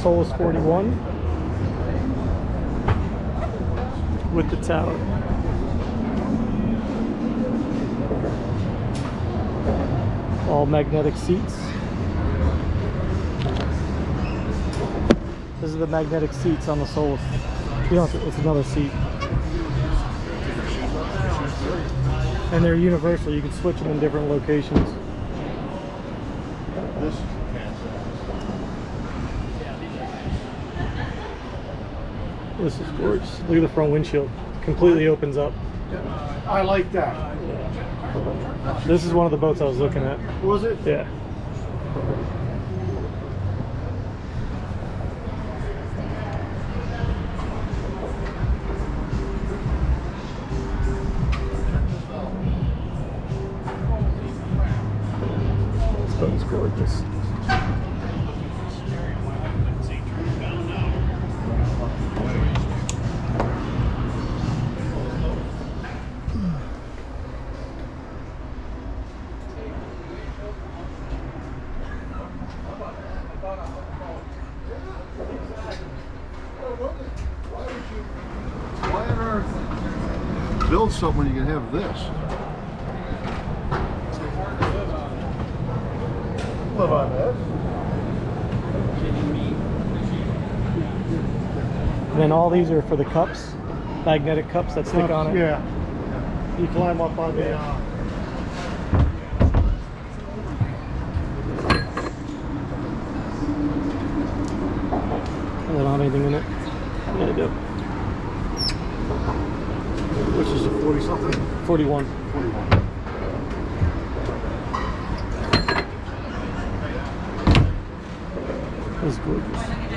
Solace 41 with the tower. All magnetic seats. This is the magnetic seats on the Solace. You don't have to, it's another seat. And they're universal. You can switch them in different locations. This is gorgeous. Look at the front windshield. Completely opens up. I like that. This is one of the boats I was looking at. Was it? Yeah. This boat is gorgeous. Why on earth build something when you can have this? What about that? And then all these are for the cups, magnetic cups that stick on it. Yeah. You climb up on the. They don't have anything in it. Yeah, they do. Which is a 40-something? 41. 41. This is gorgeous.